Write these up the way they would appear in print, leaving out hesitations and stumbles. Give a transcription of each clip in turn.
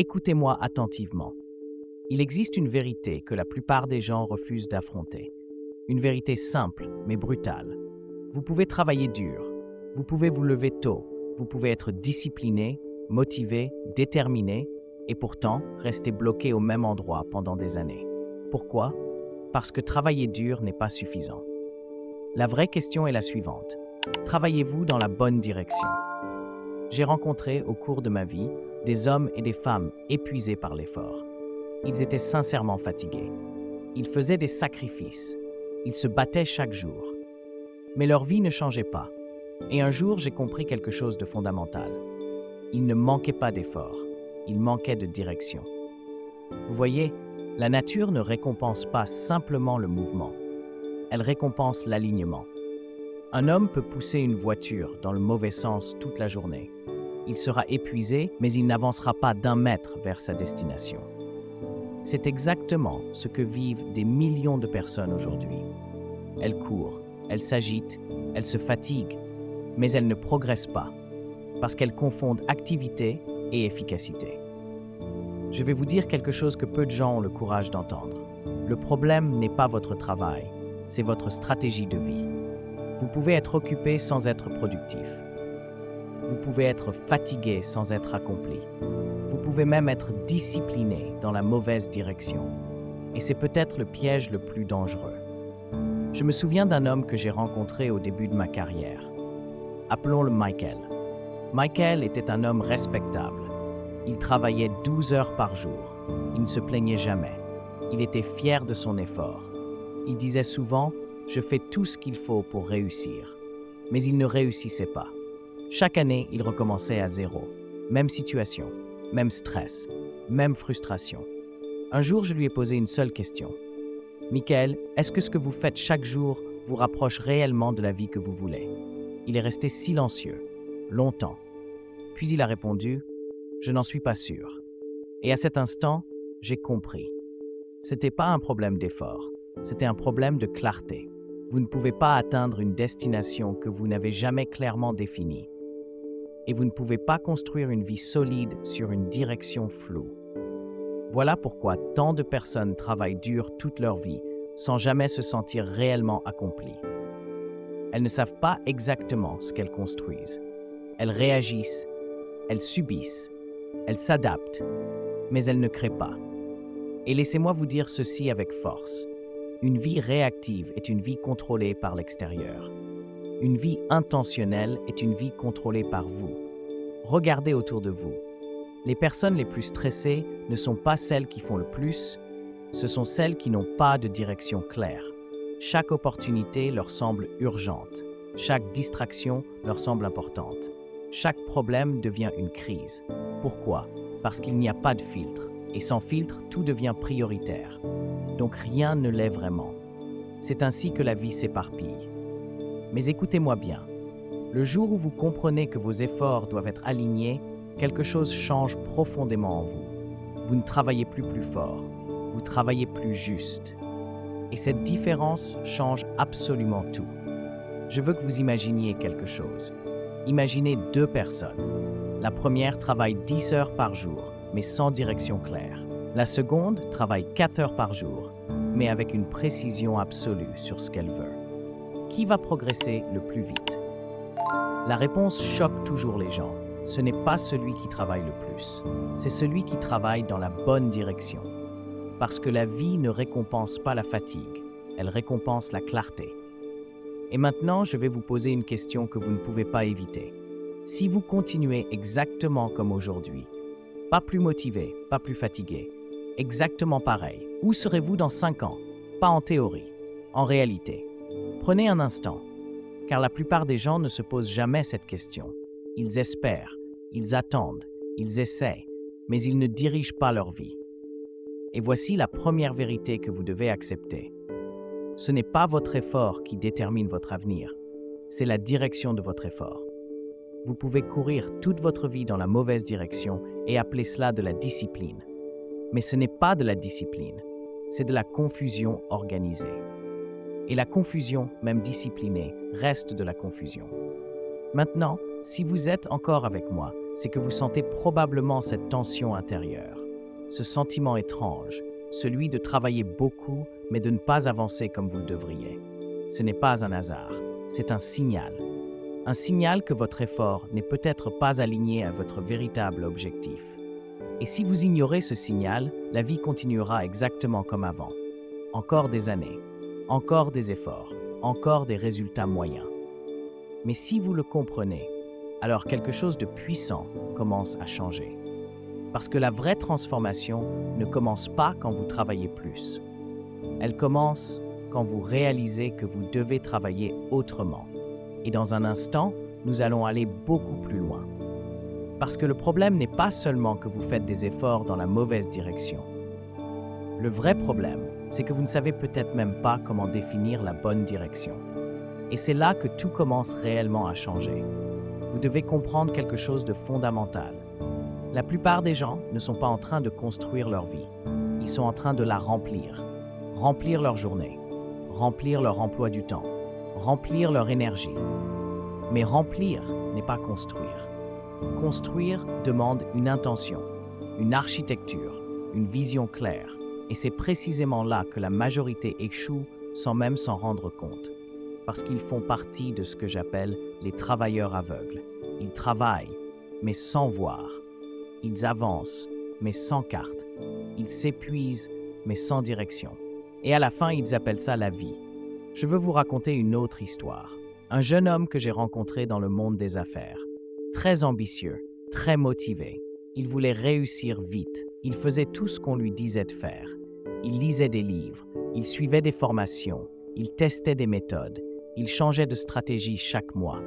Écoutez-moi attentivement. Il existe une vérité que la plupart des gens refusent d'affronter. Une vérité simple, mais brutale. Vous pouvez travailler dur, vous pouvez vous lever tôt, vous pouvez être discipliné, motivé, déterminé, et pourtant rester bloqué au même endroit pendant des années. Pourquoi? Parce que travailler dur n'est pas suffisant. La vraie question est la suivante. Travaillez-vous dans la bonne direction? J'ai rencontré au cours de ma vie des hommes et des femmes épuisés par l'effort. Ils étaient sincèrement fatigués. Ils faisaient des sacrifices. Ils se battaient chaque jour. Mais leur vie ne changeait pas. Et un jour, j'ai compris quelque chose de fondamental. Il ne manquait pas d'effort. Il manquait de direction. Vous voyez, la nature ne récompense pas simplement le mouvement. Elle récompense l'alignement. Un homme peut pousser une voiture dans le mauvais sens toute la journée. Il sera épuisé, mais il n'avancera pas d'un mètre vers sa destination. C'est exactement ce que vivent des millions de personnes aujourd'hui. Elles courent, elles s'agitent, elles se fatiguent, mais elles ne progressent pas, parce qu'elles confondent activité et efficacité. Je vais vous dire quelque chose que peu de gens ont le courage d'entendre. Le problème n'est pas votre travail, c'est votre stratégie de vie. Vous pouvez être occupé sans être productif. Vous pouvez être fatigué sans être accompli. Vous pouvez même être discipliné dans la mauvaise direction. Et c'est peut-être le piège le plus dangereux. Je me souviens d'un homme que j'ai rencontré au début de ma carrière. Appelons-le Michael. Michael était un homme respectable. Il travaillait 12 heures par jour. Il ne se plaignait jamais. Il était fier de son effort. Il disait souvent « Je fais tout ce qu'il faut pour réussir ». Mais il ne réussissait pas. Chaque année, il recommençait à zéro. Même situation, même stress, même frustration. Un jour, je lui ai posé une seule question. « Michael, est-ce que ce que vous faites chaque jour vous rapproche réellement de la vie que vous voulez ?» Il est resté silencieux, longtemps. Puis il a répondu « Je n'en suis pas sûr ». Et à cet instant, j'ai compris. C'était pas un problème d'effort, c'était un problème de clarté. Vous ne pouvez pas atteindre une destination que vous n'avez jamais clairement définie. Et vous ne pouvez pas construire une vie solide sur une direction floue. Voilà pourquoi tant de personnes travaillent dur toute leur vie sans jamais se sentir réellement accomplies. Elles ne savent pas exactement ce qu'elles construisent. Elles réagissent, elles subissent, elles s'adaptent, mais elles ne créent pas. Et laissez-moi vous dire ceci avec force. Une vie réactive est une vie contrôlée par l'extérieur. Une vie intentionnelle est une vie contrôlée par vous. Regardez autour de vous. Les personnes les plus stressées ne sont pas celles qui font le plus, ce sont celles qui n'ont pas de direction claire. Chaque opportunité leur semble urgente. Chaque distraction leur semble importante. Chaque problème devient une crise. Pourquoi? Parce qu'il n'y a pas de filtre. Et sans filtre, tout devient prioritaire. Donc rien ne l'est vraiment. C'est ainsi que la vie s'éparpille. Mais écoutez-moi bien. Le jour où vous comprenez que vos efforts doivent être alignés, quelque chose change profondément en vous. Vous ne travaillez plus fort, vous travaillez plus juste. Et cette différence change absolument tout. Je veux que vous imaginiez quelque chose. Imaginez deux personnes. La première travaille 10 heures par jour, mais sans direction claire. La seconde travaille 4 heures par jour, mais avec une précision absolue sur ce qu'elle veut. Qui va progresser le plus vite? La réponse choque toujours les gens. Ce n'est pas celui qui travaille le plus, c'est celui qui travaille dans la bonne direction. Parce que la vie ne récompense pas la fatigue, elle récompense la clarté. Et maintenant, je vais vous poser une question que vous ne pouvez pas éviter. Si vous continuez exactement comme aujourd'hui, pas plus motivé, pas plus fatigué, exactement pareil, où serez-vous dans 5 ans? Pas en théorie, en réalité. Prenez un instant, car la plupart des gens ne se posent jamais cette question. Ils espèrent, ils attendent, ils essaient, mais ils ne dirigent pas leur vie. Et voici la première vérité que vous devez accepter. Ce n'est pas votre effort qui détermine votre avenir, c'est la direction de votre effort. Vous pouvez courir toute votre vie dans la mauvaise direction et appeler cela de la discipline. Mais ce n'est pas de la discipline, c'est de la confusion organisée. Et la confusion, même disciplinée, reste de la confusion. Maintenant, si vous êtes encore avec moi, c'est que vous sentez probablement cette tension intérieure, ce sentiment étrange, celui de travailler beaucoup mais de ne pas avancer comme vous le devriez. Ce n'est pas un hasard, c'est un signal. Un signal que votre effort n'est peut-être pas aligné à votre véritable objectif. Et si vous ignorez ce signal, la vie continuera exactement comme avant. Encore des années, encore des efforts, encore des résultats moyens. Mais si vous le comprenez, alors quelque chose de puissant commence à changer. Parce que la vraie transformation ne commence pas quand vous travaillez plus. Elle commence quand vous réalisez que vous devez travailler autrement. Et dans un instant, nous allons aller beaucoup plus loin. Parce que le problème n'est pas seulement que vous faites des efforts dans la mauvaise direction. Le vrai problème, c'est que vous ne savez peut-être même pas comment définir la bonne direction. Et c'est là que tout commence réellement à changer. Vous devez comprendre quelque chose de fondamental. La plupart des gens ne sont pas en train de construire leur vie. Ils sont en train de la remplir. Remplir leur journée. Remplir leur emploi du temps. Remplir leur énergie. Mais remplir n'est pas construire. Construire demande une intention, une architecture, une vision claire. Et c'est précisément là que la majorité échoue sans même s'en rendre compte. Parce qu'ils font partie de ce que j'appelle les travailleurs aveugles. Ils travaillent, mais sans voir. Ils avancent, mais sans carte. Ils s'épuisent, mais sans direction. Et à la fin, ils appellent ça la vie. Je veux vous raconter une autre histoire. Un jeune homme que j'ai rencontré dans le monde des affaires. Très ambitieux, très motivé. Il voulait réussir vite. Il faisait tout ce qu'on lui disait de faire. Il lisait des livres, il suivait des formations, il testait des méthodes, il changeait de stratégie chaque mois.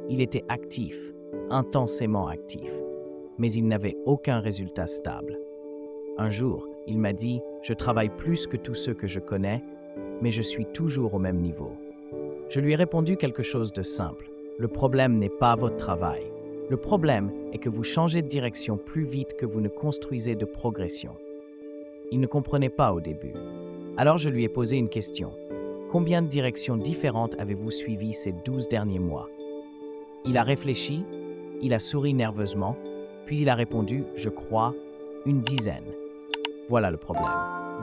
Il était actif, intensément actif, mais il n'avait aucun résultat stable. Un jour, il m'a dit « Je travaille plus que tous ceux que je connais, mais je suis toujours au même niveau. » Je lui ai répondu quelque chose de simple. Le problème n'est pas votre travail. Le problème est que vous changez de direction plus vite que vous ne construisez de progression. Il ne comprenait pas au début. Alors je lui ai posé une question. Combien de directions différentes avez-vous suivies ces 12 derniers mois? Il a réfléchi, il a souri nerveusement, puis il a répondu, je crois, une dizaine. Voilà le problème.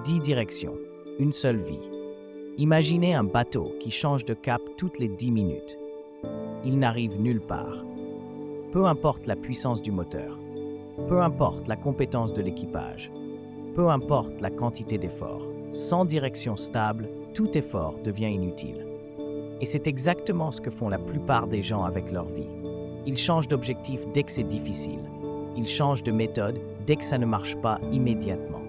10 directions, une seule vie. Imaginez un bateau qui change de cap toutes les 10 minutes. Il n'arrive nulle part. Peu importe la puissance du moteur, peu importe la compétence de l'équipage, peu importe la quantité d'efforts, sans direction stable, tout effort devient inutile. Et c'est exactement ce que font la plupart des gens avec leur vie. Ils changent d'objectif dès que c'est difficile. Ils changent de méthode dès que ça ne marche pas immédiatement.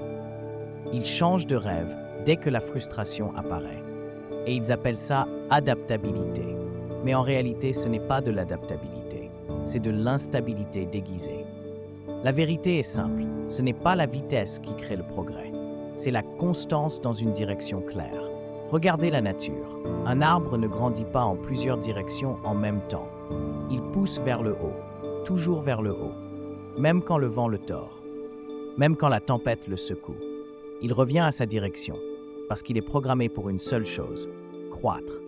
Ils changent de rêve dès que la frustration apparaît. Et ils appellent ça adaptabilité. Mais en réalité, ce n'est pas de l'adaptabilité, c'est de l'instabilité déguisée. La vérité est simple, ce n'est pas la vitesse qui crée le progrès, c'est la constance dans une direction claire. Regardez la nature. Un arbre ne grandit pas en plusieurs directions en même temps. Il pousse vers le haut, toujours vers le haut, même quand le vent le tord, même quand la tempête le secoue. Il revient à sa direction, parce qu'il est programmé pour une seule chose, croître.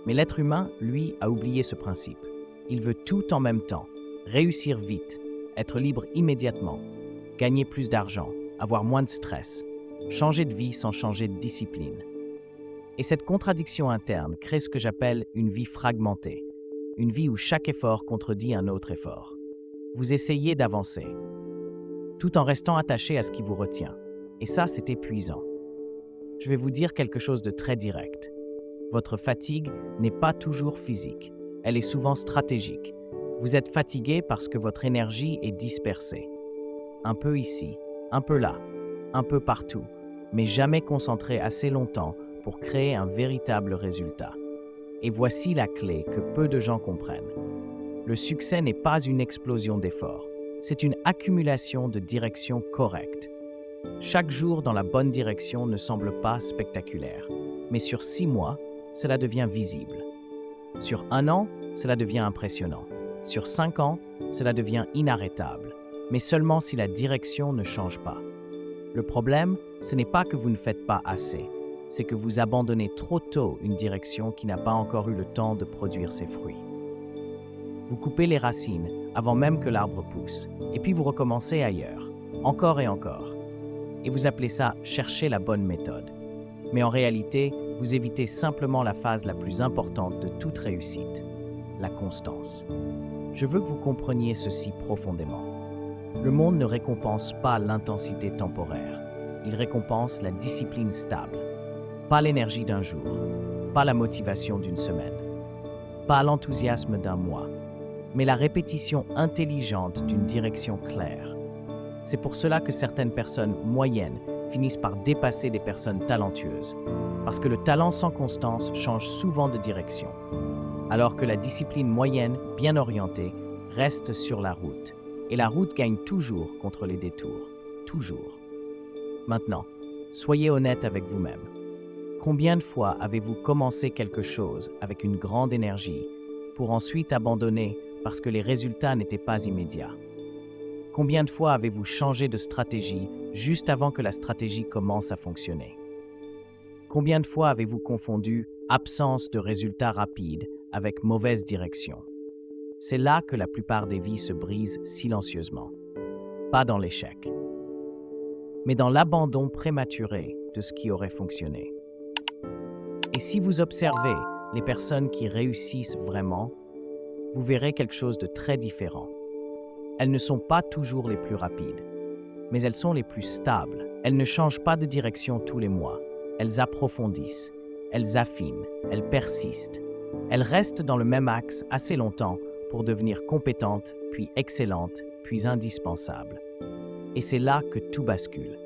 Mais l'être humain, lui, a oublié ce principe. Il veut tout en même temps, réussir vite, être libre immédiatement, gagner plus d'argent, avoir moins de stress, changer de vie sans changer de discipline. Et cette contradiction interne crée ce que j'appelle une vie fragmentée, une vie où chaque effort contredit un autre effort. Vous essayez d'avancer, tout en restant attaché à ce qui vous retient. Et ça, c'est épuisant. Je vais vous dire quelque chose de très direct. Votre fatigue n'est pas toujours physique, elle est souvent stratégique. Vous êtes fatigué parce que votre énergie est dispersée. Un peu ici, un peu là, un peu partout, mais jamais concentrée assez longtemps pour créer un véritable résultat. Et voici la clé que peu de gens comprennent. Le succès n'est pas une explosion d'efforts, c'est une accumulation de directions correctes. Chaque jour dans la bonne direction ne semble pas spectaculaire, mais sur 6 mois, cela devient visible. Sur 1 an, cela devient impressionnant. Sur 5 ans, cela devient inarrêtable, mais seulement si la direction ne change pas. Le problème, ce n'est pas que vous ne faites pas assez, c'est que vous abandonnez trop tôt une direction qui n'a pas encore eu le temps de produire ses fruits. Vous coupez les racines avant même que l'arbre pousse, et puis vous recommencez ailleurs, encore et encore. Et vous appelez ça chercher la bonne méthode. Mais en réalité, vous évitez simplement la phase la plus importante de toute réussite, la constance. Je veux que vous compreniez ceci profondément. Le monde ne récompense pas l'intensité temporaire, il récompense la discipline stable. Pas l'énergie d'un jour, pas la motivation d'une semaine, pas l'enthousiasme d'un mois, mais la répétition intelligente d'une direction claire. C'est pour cela que certaines personnes moyennes finissent par dépasser des personnes talentueuses, parce que le talent sans constance change souvent de direction, alors que la discipline moyenne, bien orientée, reste sur la route, et la route gagne toujours contre les détours, toujours. Maintenant, soyez honnête avec vous-même. Combien de fois avez-vous commencé quelque chose avec une grande énergie pour ensuite abandonner parce que les résultats n'étaient pas immédiats? Combien de fois avez-vous changé de stratégie juste avant que la stratégie commence à fonctionner? Combien de fois avez-vous confondu absence de résultats rapides avec mauvaise direction? C'est là que la plupart des vies se brisent silencieusement. Pas dans l'échec, mais dans l'abandon prématuré de ce qui aurait fonctionné. Et si vous observez les personnes qui réussissent vraiment, vous verrez quelque chose de très différent. Elles ne sont pas toujours les plus rapides, mais elles sont les plus stables. Elles ne changent pas de direction tous les mois. Elles approfondissent, elles affinent, elles persistent. Elles restent dans le même axe assez longtemps pour devenir compétentes, puis excellentes, puis indispensables. Et c'est là que tout bascule.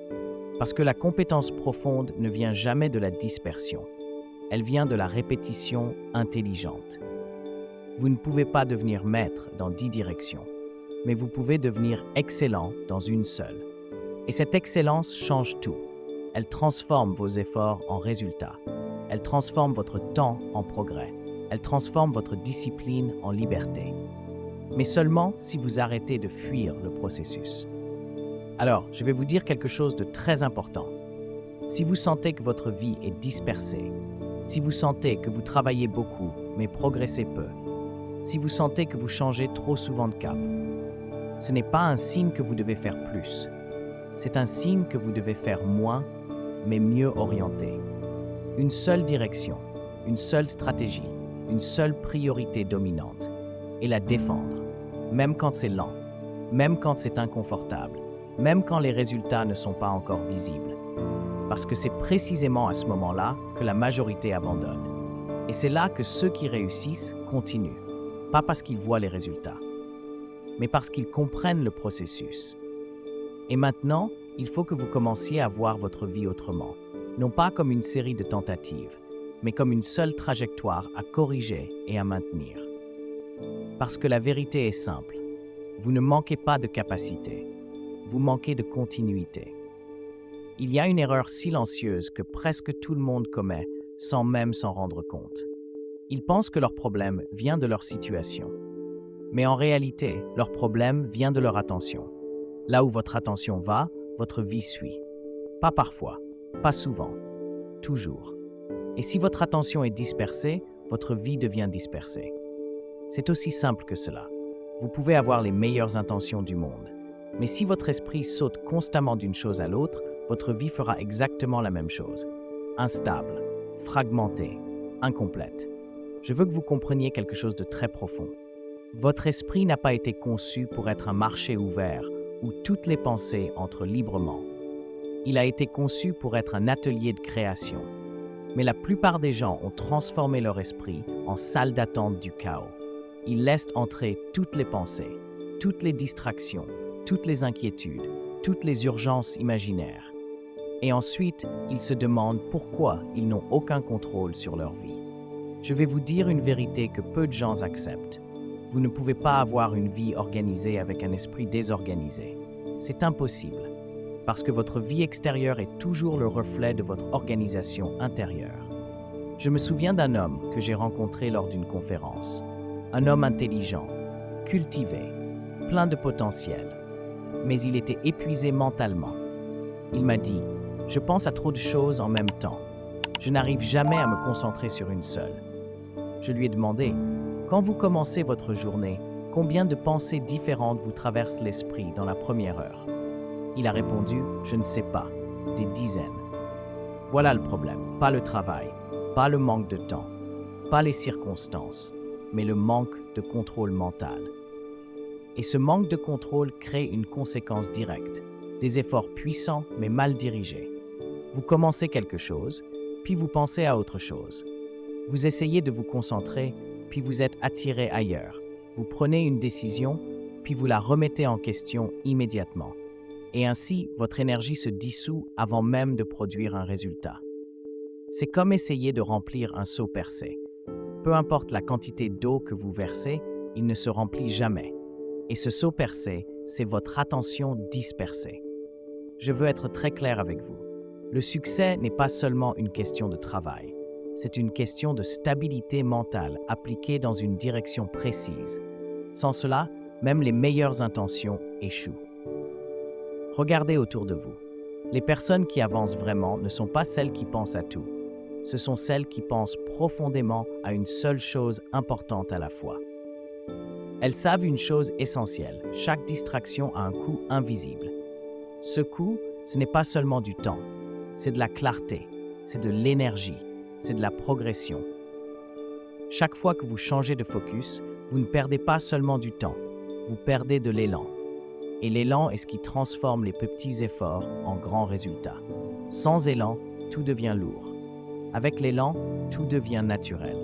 Parce que la compétence profonde ne vient jamais de la dispersion. Elle vient de la répétition intelligente. Vous ne pouvez pas devenir maître dans 10 directions, mais vous pouvez devenir excellent dans une seule. Et cette excellence change tout. Elle transforme vos efforts en résultats. Elle transforme votre temps en progrès. Elle transforme votre discipline en liberté. Mais seulement si vous arrêtez de fuir le processus. Alors, je vais vous dire quelque chose de très important. Si vous sentez que votre vie est dispersée, si vous sentez que vous travaillez beaucoup, mais progressez peu, si vous sentez que vous changez trop souvent de cap, ce n'est pas un signe que vous devez faire plus. C'est un signe que vous devez faire moins, mais mieux orienté. Une seule direction, une seule stratégie, une seule priorité dominante, et la défendre, même quand c'est lent, même quand c'est inconfortable, même quand les résultats ne sont pas encore visibles. Parce que c'est précisément à ce moment-là que la majorité abandonne. Et c'est là que ceux qui réussissent continuent, pas parce qu'ils voient les résultats, mais parce qu'ils comprennent le processus. Et maintenant, il faut que vous commenciez à voir votre vie autrement, non pas comme une série de tentatives, mais comme une seule trajectoire à corriger et à maintenir. Parce que la vérité est simple, vous ne manquez pas de capacité, vous manquez de continuité. Il y a une erreur silencieuse que presque tout le monde commet sans même s'en rendre compte. Ils pensent que leur problème vient de leur situation. Mais en réalité, leur problème vient de leur attention. Là où votre attention va, votre vie suit. Pas parfois, pas souvent, toujours. Et si votre attention est dispersée, votre vie devient dispersée. C'est aussi simple que cela. Vous pouvez avoir les meilleures intentions du monde. Mais si votre esprit saute constamment d'une chose à l'autre, votre vie fera exactement la même chose. Instable, fragmentée, incomplète. Je veux que vous compreniez quelque chose de très profond. Votre esprit n'a pas été conçu pour être un marché ouvert où toutes les pensées entrent librement. Il a été conçu pour être un atelier de création. Mais la plupart des gens ont transformé leur esprit en salle d'attente du chaos. Ils laissent entrer toutes les pensées, toutes les distractions, toutes les inquiétudes, toutes les urgences imaginaires. Et ensuite, ils se demandent pourquoi ils n'ont aucun contrôle sur leur vie. Je vais vous dire une vérité que peu de gens acceptent. Vous ne pouvez pas avoir une vie organisée avec un esprit désorganisé. C'est impossible, parce que votre vie extérieure est toujours le reflet de votre organisation intérieure. Je me souviens d'un homme que j'ai rencontré lors d'une conférence. Un homme intelligent, cultivé, plein de potentiel. Mais il était épuisé mentalement. Il m'a dit « Je pense à trop de choses en même temps. Je n'arrive jamais à me concentrer sur une seule. » Je lui ai demandé « Quand vous commencez votre journée, Combien de pensées différentes vous traversent l'esprit dans la première heure? Il a répondu, je ne sais pas, des dizaines. Voilà le problème, pas le travail, pas le manque de temps, pas les circonstances, mais le manque de contrôle mental. Et ce manque de contrôle crée une conséquence directe, des efforts puissants mais mal dirigés. Vous commencez quelque chose, puis vous pensez à autre chose. Vous essayez de vous concentrer, puis vous êtes attiré ailleurs. Vous prenez une décision, puis vous la remettez en question immédiatement. Et ainsi, votre énergie se dissout avant même de produire un résultat. C'est comme essayer de remplir un seau percé. Peu importe la quantité d'eau que vous versez, il ne se remplit jamais. Et ce seau percé, c'est votre attention dispersée. Je veux être très clair avec vous. Le succès n'est pas seulement une question de travail. C'est une question de stabilité mentale appliquée dans une direction précise. Sans cela, même les meilleures intentions échouent. Regardez autour de vous. Les personnes qui avancent vraiment ne sont pas celles qui pensent à tout. Ce sont celles qui pensent profondément à une seule chose importante à la fois. Elles savent une chose essentielle, chaque distraction a un coût invisible. Ce coût, ce n'est pas seulement du temps, c'est de la clarté, c'est de l'énergie, c'est de la progression. Chaque fois que vous changez de focus, vous ne perdez pas seulement du temps, vous perdez de l'élan. Et l'élan est ce qui transforme les petits efforts en grands résultats. Sans élan, tout devient lourd. Avec l'élan, tout devient naturel.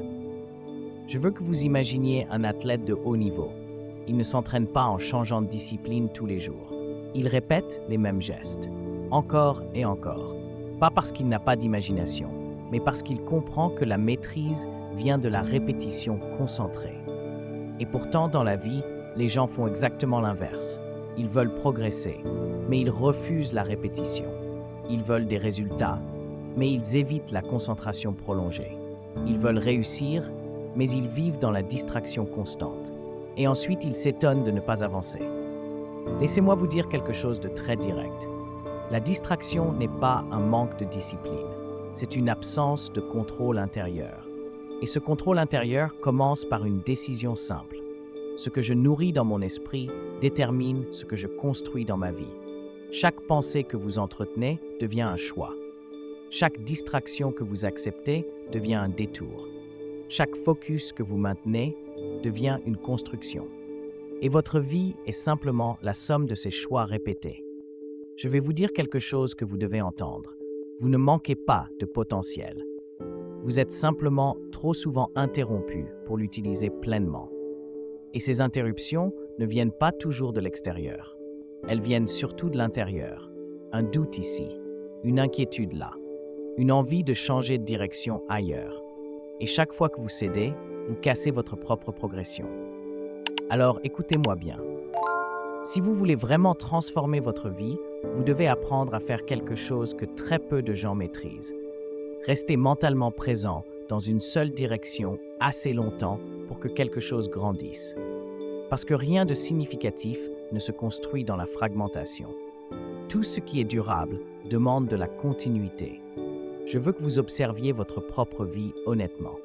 Je veux que vous imaginiez un athlète de haut niveau. Il ne s'entraîne pas en changeant de discipline tous les jours. Il répète les mêmes gestes, encore et encore. Pas parce qu'il n'a pas d'imagination, mais parce qu'il comprend que la maîtrise vient de la répétition concentrée. Et pourtant, dans la vie, les gens font exactement l'inverse. Ils veulent progresser, mais ils refusent la répétition. Ils veulent des résultats, mais ils évitent la concentration prolongée. Ils veulent réussir, mais ils vivent dans la distraction constante. Et ensuite, ils s'étonnent de ne pas avancer. Laissez-moi vous dire quelque chose de très direct. La distraction n'est pas un manque de discipline. C'est une absence de contrôle intérieur. Et ce contrôle intérieur commence par une décision simple. Ce que je nourris dans mon esprit détermine ce que je construis dans ma vie. Chaque pensée que vous entretenez devient un choix. Chaque distraction que vous acceptez devient un détour. Chaque focus que vous maintenez devient une construction. Et votre vie est simplement la somme de ces choix répétés. Je vais vous dire quelque chose que vous devez entendre. Vous ne manquez pas de potentiel. Vous êtes simplement trop souvent interrompu pour l'utiliser pleinement. Et ces interruptions ne viennent pas toujours de l'extérieur. Elles viennent surtout de l'intérieur. Un doute ici, une inquiétude là, une envie de changer de direction ailleurs. Et chaque fois que vous cédez, vous cassez votre propre progression. Alors écoutez-moi bien. Si vous voulez vraiment transformer votre vie, vous devez apprendre à faire quelque chose que très peu de gens maîtrisent. Restez mentalement présent dans une seule direction assez longtemps pour que quelque chose grandisse. Parce que rien de significatif ne se construit dans la fragmentation. Tout ce qui est durable demande de la continuité. Je veux que vous observiez votre propre vie honnêtement.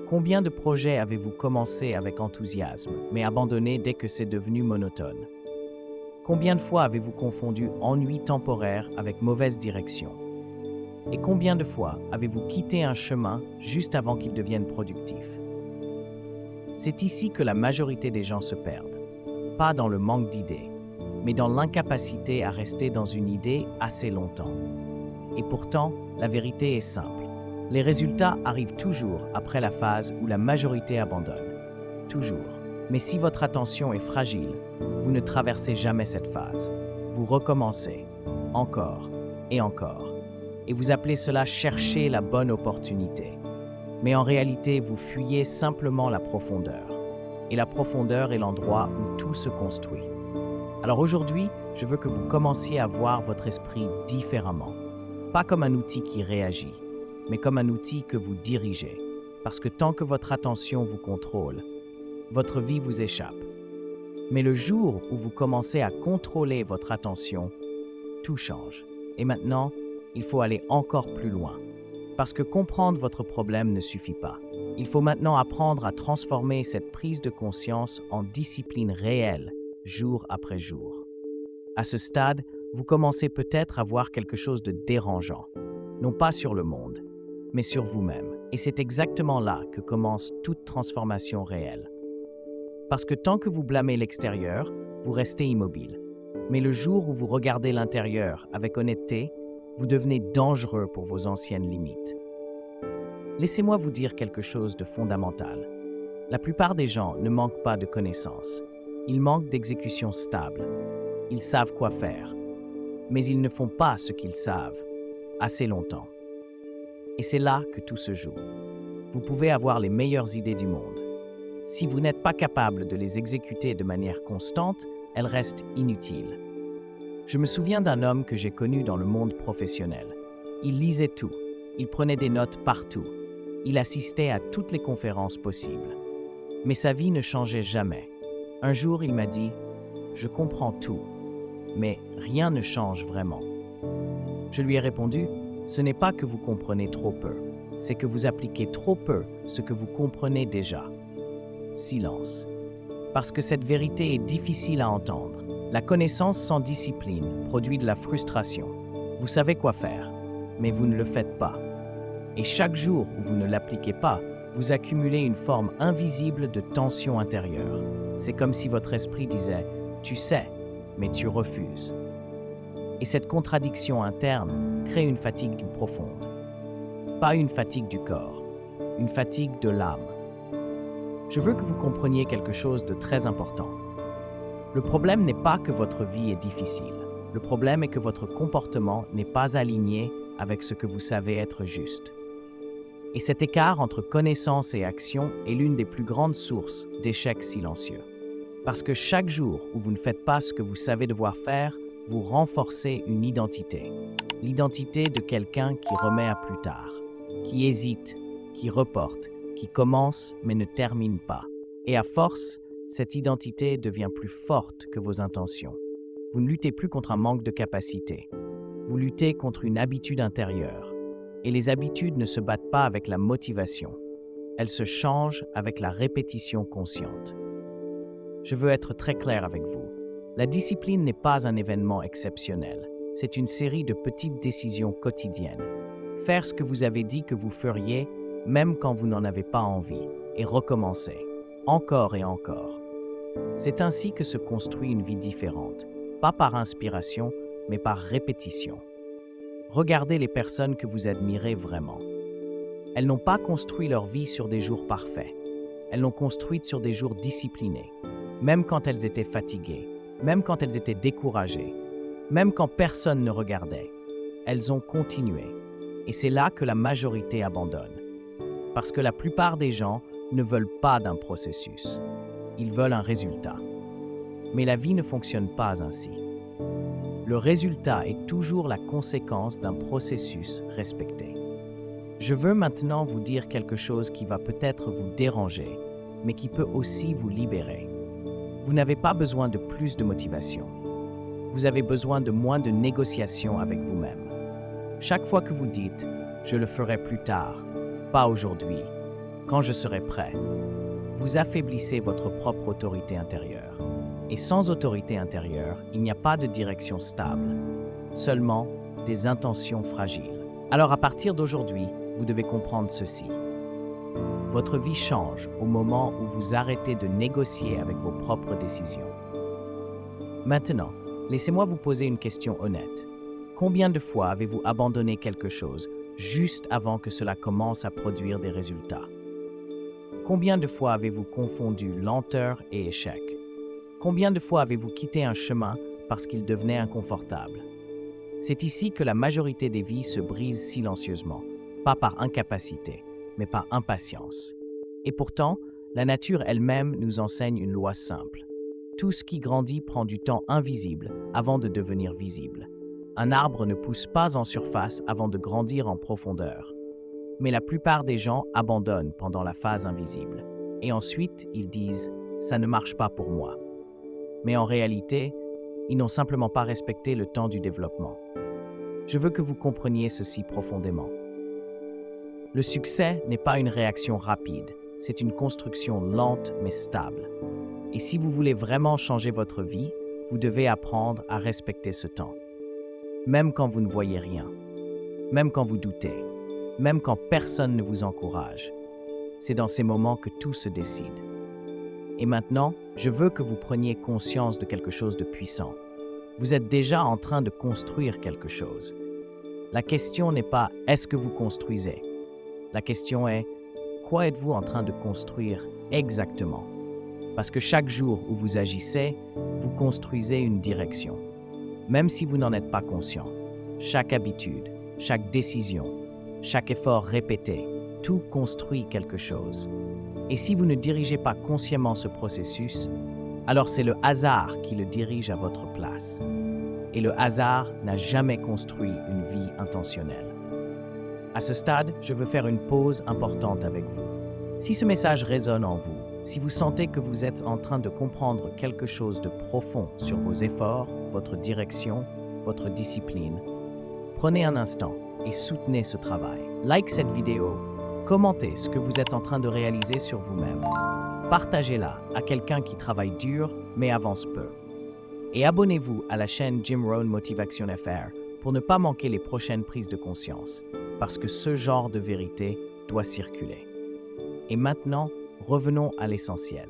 Combien de projets avez-vous commencé avec enthousiasme, mais abandonné dès que c'est devenu monotone? Combien de fois avez-vous confondu ennui temporaire avec mauvaise direction? Et combien de fois avez-vous quitté un chemin juste avant qu'il devienne productif? C'est ici que la majorité des gens se perdent. Pas dans le manque d'idées, mais dans l'incapacité à rester dans une idée assez longtemps. Et pourtant, la vérité est simple. Les résultats arrivent toujours après la phase où la majorité abandonne. Toujours. Mais si votre attention est fragile, vous ne traversez jamais cette phase. Vous recommencez, encore et encore. Et vous appelez cela chercher la bonne opportunité. Mais en réalité, vous fuyez simplement la profondeur. Et la profondeur est l'endroit où tout se construit. Alors aujourd'hui, je veux que vous commenciez à voir votre esprit différemment. Pas comme un outil qui réagit, mais comme un outil que vous dirigez. Parce que tant que votre attention vous contrôle, votre vie vous échappe. Mais le jour où vous commencez à contrôler votre attention, tout change. Et maintenant, il faut aller encore plus loin. Parce que comprendre votre problème ne suffit pas. Il faut maintenant apprendre à transformer cette prise de conscience en discipline réelle, jour après jour. À ce stade, vous commencez peut-être à voir quelque chose de dérangeant, non pas sur le monde, mais sur vous-même. Et c'est exactement là que commence toute transformation réelle. Parce que tant que vous blâmez l'extérieur, vous restez immobile. Mais le jour où vous regardez l'intérieur avec honnêteté, vous devenez dangereux pour vos anciennes limites. Laissez-moi vous dire quelque chose de fondamental. La plupart des gens ne manquent pas de connaissances. Ils manquent d'exécution stable. Ils savent quoi faire. Mais ils ne font pas ce qu'ils savent assez longtemps. Et c'est là que tout se joue. Vous pouvez avoir les meilleures idées du monde. Si vous n'êtes pas capable de les exécuter de manière constante, elles restent inutiles. Je me souviens d'un homme que j'ai connu dans le monde professionnel. Il lisait tout. Il prenait des notes partout. Il assistait à toutes les conférences possibles. Mais sa vie ne changeait jamais. Un jour, il m'a dit « Je comprends tout, mais rien ne change vraiment. » Je lui ai répondu « Ce n'est pas que vous comprenez trop peu, c'est que vous appliquez trop peu ce que vous comprenez déjà. » Silence. Parce que cette vérité est difficile à entendre. La connaissance sans discipline produit de la frustration. Vous savez quoi faire, mais vous ne le faites pas. Et chaque jour où vous ne l'appliquez pas, vous accumulez une forme invisible de tension intérieure. C'est comme si votre esprit disait « Tu sais, mais tu refuses. » Et cette contradiction interne crée une fatigue profonde. Pas une fatigue du corps, une fatigue de l'âme. Je veux que vous compreniez quelque chose de très important. Le problème n'est pas que votre vie est difficile. Le problème est que votre comportement n'est pas aligné avec ce que vous savez être juste. Et cet écart entre connaissance et action est l'une des plus grandes sources d'échecs silencieux. Parce que chaque jour où vous ne faites pas ce que vous savez devoir faire, vous renforcez une identité. L'identité de quelqu'un qui remet à plus tard, qui hésite, qui reporte, qui commence mais ne termine pas. Et à force, cette identité devient plus forte que vos intentions. Vous ne luttez plus contre un manque de capacité. Vous luttez contre une habitude intérieure. Et les habitudes ne se battent pas avec la motivation. Elles se changent avec la répétition consciente. Je veux être très clair avec vous. La discipline n'est pas un événement exceptionnel. C'est une série de petites décisions quotidiennes. Faire ce que vous avez dit que vous feriez, même quand vous n'en avez pas envie, et recommencer, encore et encore. C'est ainsi que se construit une vie différente, pas par inspiration, mais par répétition. Regardez les personnes que vous admirez vraiment. Elles n'ont pas construit leur vie sur des jours parfaits. Elles l'ont construite sur des jours disciplinés, même quand elles étaient fatiguées, même quand elles étaient découragées, même quand personne ne regardait. Elles ont continué. Et c'est là que la majorité abandonne. Parce que la plupart des gens ne veulent pas d'un processus. Ils veulent un résultat. Mais la vie ne fonctionne pas ainsi. Le résultat est toujours la conséquence d'un processus respecté. Je veux maintenant vous dire quelque chose qui va peut-être vous déranger, mais qui peut aussi vous libérer. Vous n'avez pas besoin de plus de motivation. Vous avez besoin de moins de négociations avec vous-même. Chaque fois que vous dites « je le ferai plus tard », pas aujourd'hui, quand je serai prêt, vous affaiblissez votre propre autorité intérieure. Et sans autorité intérieure, il n'y a pas de direction stable, seulement des intentions fragiles. Alors à partir d'aujourd'hui, vous devez comprendre ceci. Votre vie change au moment où vous arrêtez de négocier avec vos propres décisions. Maintenant, laissez-moi vous poser une question honnête. Combien de fois avez-vous abandonné quelque chose juste avant que cela commence à produire des résultats? Combien de fois avez-vous confondu lenteur et échec? Combien de fois avez-vous quitté un chemin parce qu'il devenait inconfortable? C'est ici que la majorité des vies se brisent silencieusement, pas par incapacité, mais par impatience. Et pourtant, la nature elle-même nous enseigne une loi simple. Tout ce qui grandit prend du temps invisible avant de devenir visible. Un arbre ne pousse pas en surface avant de grandir en profondeur. Mais la plupart des gens abandonnent pendant la phase invisible. Et ensuite, ils disent « ça ne marche pas pour moi ». Mais en réalité, ils n'ont simplement pas respecté le temps du développement. Je veux que vous compreniez ceci profondément. Le succès n'est pas une réaction rapide, c'est une construction lente mais stable. Et si vous voulez vraiment changer votre vie, vous devez apprendre à respecter ce temps. Même quand vous ne voyez rien, même quand vous doutez, même quand personne ne vous encourage. C'est dans ces moments que tout se décide. Et maintenant, je veux que vous preniez conscience de quelque chose de puissant. Vous êtes déjà en train de construire quelque chose. La question n'est pas « est-ce que vous construisez ?» La question est « quoi êtes-vous en train de construire exactement ?» Parce que chaque jour où vous agissez, vous construisez une direction. Même si vous n'en êtes pas conscient, chaque habitude, chaque décision, chaque effort répété, tout construit quelque chose. Et si vous ne dirigez pas consciemment ce processus, alors c'est le hasard qui le dirige à votre place. Et le hasard n'a jamais construit une vie intentionnelle. À ce stade, je veux faire une pause importante avec vous. Si ce message résonne en vous, si vous sentez que vous êtes en train de comprendre quelque chose de profond sur vos efforts, votre direction, votre discipline, prenez un instant et soutenez ce travail. Like cette vidéo, commentez ce que vous êtes en train de réaliser sur vous-même. Partagez-la à quelqu'un qui travaille dur mais avance peu. Et abonnez-vous à la chaîne Jim Rohn Motivation FR pour ne pas manquer les prochaines prises de conscience, parce que ce genre de vérité doit circuler. Et maintenant, revenons à l'essentiel.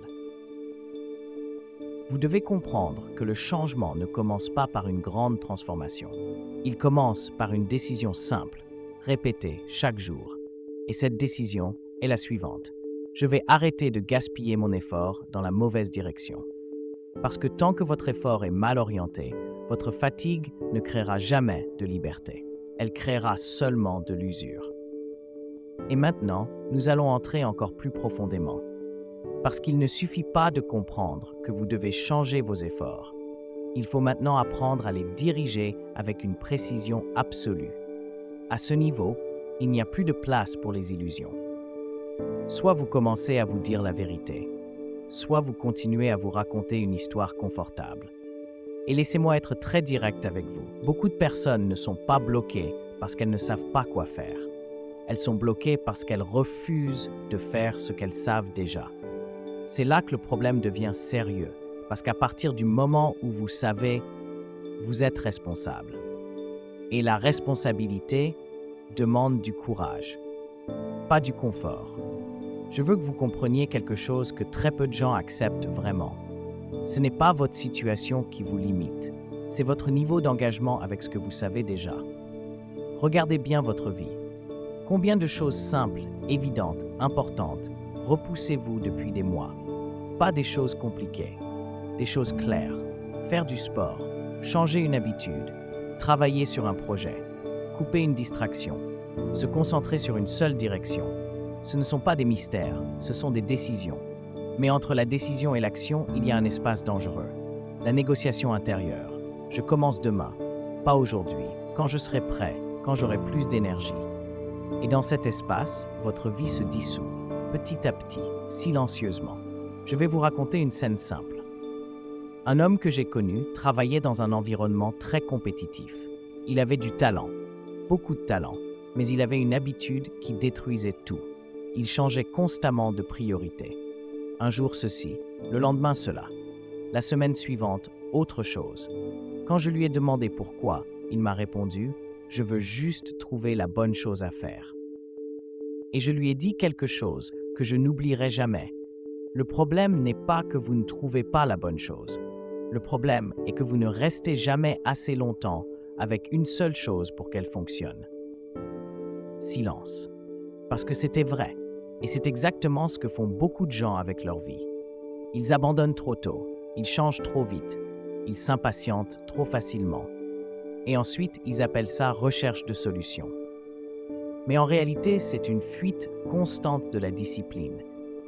Vous devez comprendre que le changement ne commence pas par une grande transformation. Il commence par une décision simple, répétée chaque jour. Et cette décision est la suivante. Je vais arrêter de gaspiller mon effort dans la mauvaise direction. Parce que tant que votre effort est mal orienté, votre fatigue ne créera jamais de liberté. Elle créera seulement de l'usure. Et maintenant, nous allons entrer encore plus profondément. Parce qu'il ne suffit pas de comprendre que vous devez changer vos efforts. Il faut maintenant apprendre à les diriger avec une précision absolue. À ce niveau, il n'y a plus de place pour les illusions. Soit vous commencez à vous dire la vérité, soit vous continuez à vous raconter une histoire confortable. Et laissez-moi être très direct avec vous. Beaucoup de personnes ne sont pas bloquées parce qu'elles ne savent pas quoi faire. Elles sont bloquées parce qu'elles refusent de faire ce qu'elles savent déjà. C'est là que le problème devient sérieux, parce qu'à partir du moment où vous savez, vous êtes responsable. Et la responsabilité demande du courage, pas du confort. Je veux que vous compreniez quelque chose que très peu de gens acceptent vraiment. Ce n'est pas votre situation qui vous limite, c'est votre niveau d'engagement avec ce que vous savez déjà. Regardez bien votre vie. Combien de choses simples, évidentes, importantes, repoussez-vous depuis des mois? Pas des choses compliquées, des choses claires. Faire du sport, changer une habitude, travailler sur un projet, couper une distraction, se concentrer sur une seule direction. Ce ne sont pas des mystères, ce sont des décisions. Mais entre la décision et l'action, il y a un espace dangereux. La négociation intérieure. Je commence demain, pas aujourd'hui, quand je serai prêt, quand j'aurai plus d'énergie. Et dans cet espace, votre vie se dissout, petit à petit, silencieusement. Je vais vous raconter une scène simple. Un homme que j'ai connu travaillait dans un environnement très compétitif. Il avait du talent, beaucoup de talent, mais il avait une habitude qui détruisait tout. Il changeait constamment de priorité. Un jour ceci, le lendemain cela. La semaine suivante, autre chose. Quand je lui ai demandé pourquoi, il m'a répondu « Je veux juste trouver la bonne chose à faire ». Et je lui ai dit quelque chose que je n'oublierai jamais. Le problème n'est pas que vous ne trouvez pas la bonne chose. Le problème est que vous ne restez jamais assez longtemps avec une seule chose pour qu'elle fonctionne. Silence. Parce que c'était vrai. Et c'est exactement ce que font beaucoup de gens avec leur vie. Ils abandonnent trop tôt, ils changent trop vite, ils s'impatientent trop facilement. Et ensuite, ils appellent ça recherche de solutions. Mais en réalité, c'est une fuite constante de la discipline.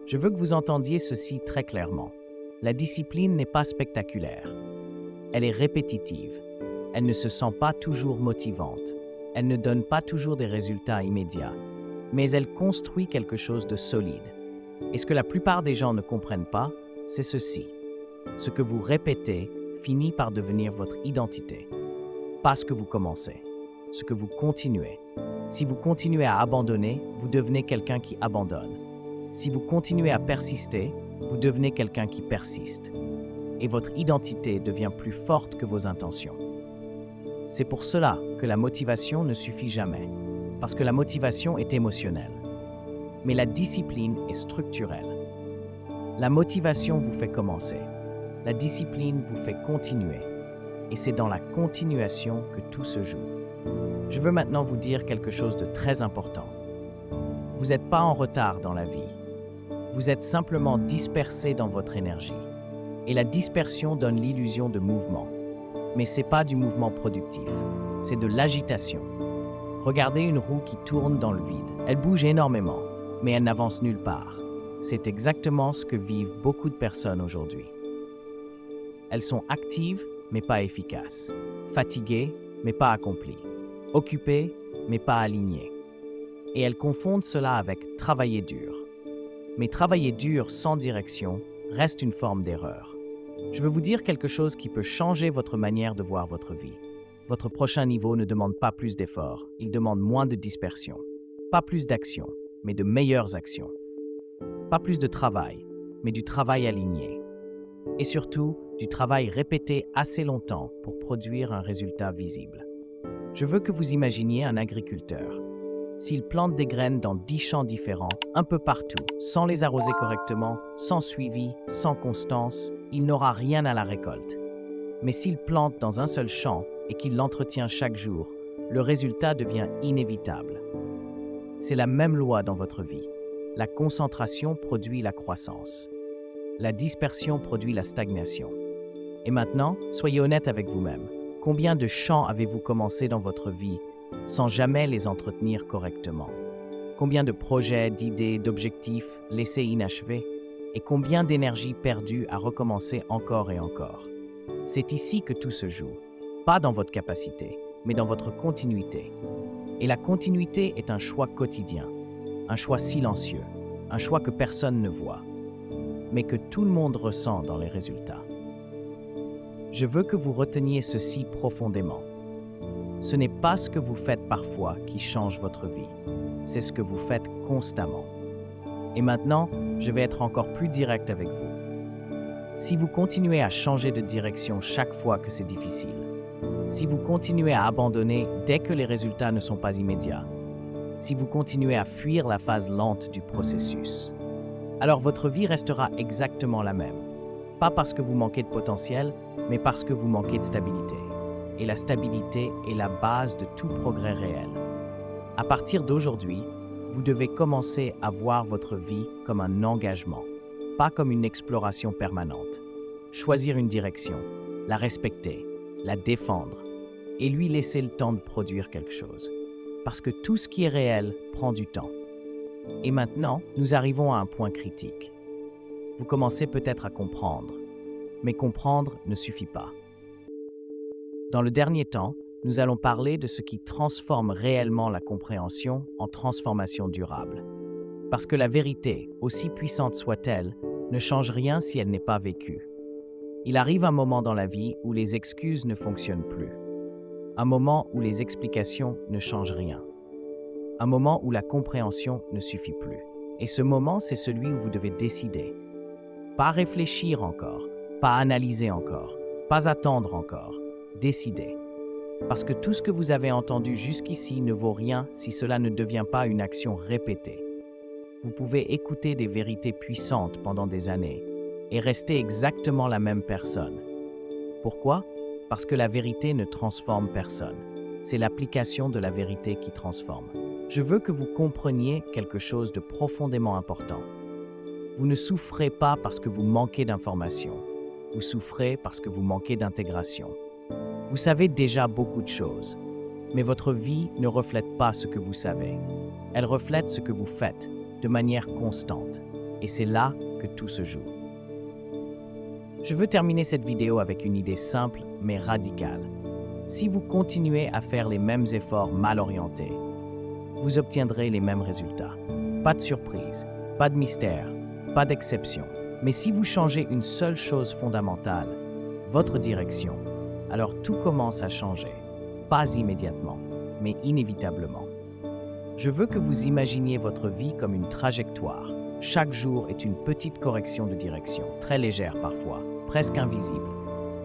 Je veux que vous entendiez ceci très clairement. La discipline n'est pas spectaculaire. Elle est répétitive. Elle ne se sent pas toujours motivante. Elle ne donne pas toujours des résultats immédiats. Mais elle construit quelque chose de solide. Et ce que la plupart des gens ne comprennent pas, c'est ceci. Ce que vous répétez finit par devenir votre identité. Pas ce que vous commencez. ce que vous continuez. Si vous continuez à abandonner, vous devenez quelqu'un qui abandonne. Si vous continuez à persister, vous devenez quelqu'un qui persiste. Et votre identité devient plus forte que vos intentions. C'est pour cela que la motivation ne suffit jamais, parce que la motivation est émotionnelle. Mais la discipline est structurelle. La motivation vous fait commencer. La discipline vous fait continuer. Et c'est dans la continuation que tout se joue. Je veux maintenant vous dire quelque chose de très important. Vous n'êtes pas en retard dans la vie. Vous êtes simplement dispersé dans votre énergie. Et la dispersion donne l'illusion de mouvement. Mais ce n'est pas du mouvement productif, c'est de l'agitation. Regardez une roue qui tourne dans le vide. Elle bouge énormément, mais elle n'avance nulle part. C'est exactement ce que vivent beaucoup de personnes aujourd'hui. Elles sont actives, mais pas efficaces. Fatiguées, mais pas accomplies. Occupées, mais pas alignées. Et elles confondent cela avec travailler dur. Mais travailler dur sans direction reste une forme d'erreur. Je veux vous dire quelque chose qui peut changer votre manière de voir votre vie. Votre prochain niveau ne demande pas plus d'efforts, il demande moins de dispersion. Pas plus d'actions, mais de meilleures actions. Pas plus de travail, mais du travail aligné. Et surtout, du travail répété assez longtemps pour produire un résultat visible. Je veux que vous imaginiez un agriculteur. S'il plante des graines dans 10 champs différents, un peu partout, sans les arroser correctement, sans suivi, sans constance, il n'aura rien à la récolte. Mais s'il plante dans un seul champ et qu'il l'entretient chaque jour, le résultat devient inévitable. C'est la même loi dans votre vie. La concentration produit la croissance. La dispersion produit la stagnation. Et maintenant, soyez honnête avec vous-même. Combien de champs avez-vous commencé dans votre vie sans jamais les entretenir correctement? Combien de projets, d'idées, d'objectifs laissés inachevés? Et combien d'énergie perdue à recommencer encore et encore? C'est ici que tout se joue. Pas dans votre capacité, mais dans votre continuité. Et la continuité est un choix quotidien, un choix silencieux, un choix que personne ne voit, mais que tout le monde ressent dans les résultats. Je veux que vous reteniez ceci profondément. Ce n'est pas ce que vous faites parfois qui change votre vie, c'est ce que vous faites constamment. Et maintenant, je vais être encore plus direct avec vous. Si vous continuez à changer de direction chaque fois que c'est difficile, si vous continuez à abandonner dès que les résultats ne sont pas immédiats, si vous continuez à fuir la phase lente du processus, alors votre vie restera exactement la même. Pas parce que vous manquez de potentiel, mais parce que vous manquez de stabilité. Et la stabilité est la base de tout progrès réel. À partir d'aujourd'hui, vous devez commencer à voir votre vie comme un engagement, pas comme une exploration permanente. Choisir une direction, la respecter, la défendre, et lui laisser le temps de produire quelque chose. Parce que tout ce qui est réel prend du temps. Et maintenant, nous arrivons à un point critique. Vous commencez peut-être à comprendre, mais comprendre ne suffit pas. Dans le dernier temps, nous allons parler de ce qui transforme réellement la compréhension en transformation durable. Parce que la vérité, aussi puissante soit-elle, ne change rien si elle n'est pas vécue. Il arrive un moment dans la vie où les excuses ne fonctionnent plus. Un moment où les explications ne changent rien. Un moment où la compréhension ne suffit plus. Et ce moment, c'est celui où vous devez décider. Pas réfléchir encore, pas analyser encore, pas attendre encore. Décider. Parce que tout ce que vous avez entendu jusqu'ici ne vaut rien si cela ne devient pas une action répétée. Vous pouvez écouter des vérités puissantes pendant des années et rester exactement la même personne. Pourquoi? Parce que la vérité ne transforme personne. C'est l'application de la vérité qui transforme. Je veux que vous compreniez quelque chose de profondément important. Vous ne souffrez pas parce que vous manquez d'informations. Vous souffrez parce que vous manquez d'intégration. Vous savez déjà beaucoup de choses, mais votre vie ne reflète pas ce que vous savez. Elle reflète ce que vous faites, de manière constante. Et c'est là que tout se joue. Je veux terminer cette vidéo avec une idée simple, mais radicale. Si vous continuez à faire les mêmes efforts mal orientés, vous obtiendrez les mêmes résultats. Pas de surprise, pas de mystère, pas d'exception. Mais si vous changez une seule chose fondamentale, votre direction, alors tout commence à changer. Pas immédiatement, mais inévitablement. Je veux que vous imaginiez votre vie comme une trajectoire. Chaque jour est une petite correction de direction, très légère parfois, presque invisible.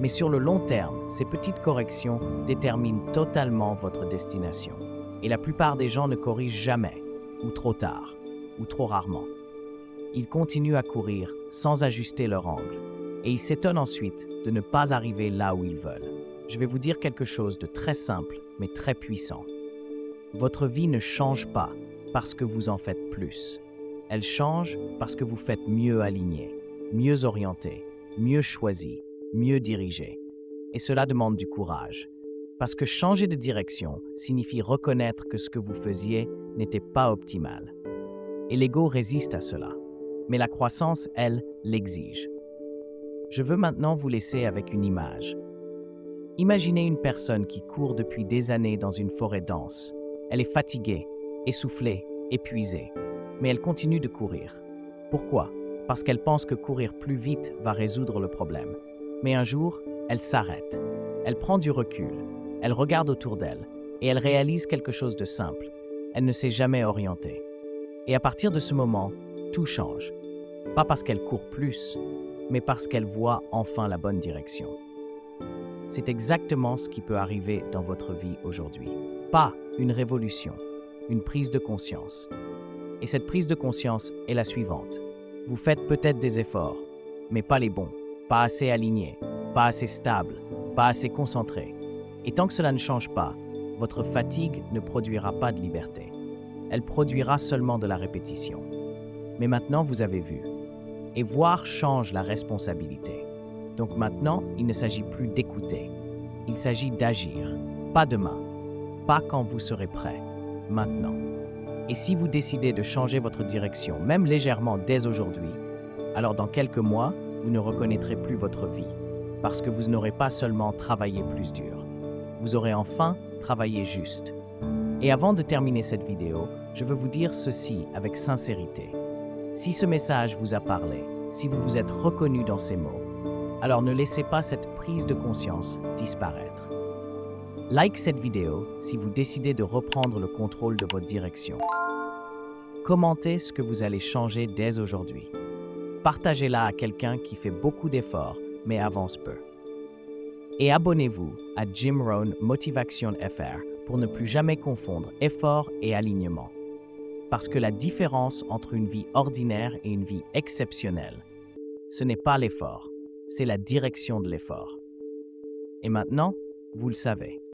Mais sur le long terme, ces petites corrections déterminent totalement votre destination. Et la plupart des gens ne corrigent jamais, ou trop tard, ou trop rarement. Ils continuent à courir sans ajuster leur angle, et ils s'étonnent ensuite de ne pas arriver là où ils veulent. Je vais vous dire quelque chose de très simple, mais très puissant. Votre vie ne change pas parce que vous en faites plus. Elle change parce que vous faites mieux aligné, mieux orienté, mieux choisi, mieux dirigé. Et cela demande du courage. Parce que changer de direction signifie reconnaître que ce que vous faisiez n'était pas optimal. Et l'ego résiste à cela. Mais la croissance, elle, l'exige. Je veux maintenant vous laisser avec une image. Imaginez une personne qui court depuis des années dans une forêt dense. Elle est fatiguée, essoufflée, épuisée, mais elle continue de courir. Pourquoi? Parce qu'elle pense que courir plus vite va résoudre le problème. Mais un jour, elle s'arrête. Elle prend du recul. Elle regarde autour d'elle et elle réalise quelque chose de simple. Elle ne s'est jamais orientée. Et à partir de ce moment, tout change. Pas parce qu'elle court plus, mais parce qu'elle voit enfin la bonne direction. C'est exactement ce qui peut arriver dans votre vie aujourd'hui. Pas une révolution, une prise de conscience. Et cette prise de conscience est la suivante. Vous faites peut-être des efforts, mais pas les bons, pas assez alignés, pas assez stables, pas assez concentrés. Et tant que cela ne change pas, votre fatigue ne produira pas de liberté. Elle produira seulement de la répétition. Mais maintenant, vous avez vu. Et voir change la responsabilité. Donc maintenant, il ne s'agit plus d'écouter. Il s'agit d'agir. Pas demain. Pas quand vous serez prêt. Maintenant. Et si vous décidez de changer votre direction, même légèrement dès aujourd'hui, alors dans quelques mois, vous ne reconnaîtrez plus votre vie. Parce que vous n'aurez pas seulement travaillé plus dur. Vous aurez enfin travaillé juste. Et avant de terminer cette vidéo, je veux vous dire ceci avec sincérité. Si ce message vous a parlé, si vous vous êtes reconnu dans ces mots, alors ne laissez pas cette prise de conscience disparaître. Like cette vidéo si vous décidez de reprendre le contrôle de votre direction. Commentez ce que vous allez changer dès aujourd'hui. Partagez-la à quelqu'un qui fait beaucoup d'efforts mais avance peu. Et abonnez-vous à Jim Rohn Motivation FR pour ne plus jamais confondre effort et alignement. Parce que la différence entre une vie ordinaire et une vie exceptionnelle, ce n'est pas l'effort, c'est la direction de l'effort. Et maintenant, vous le savez.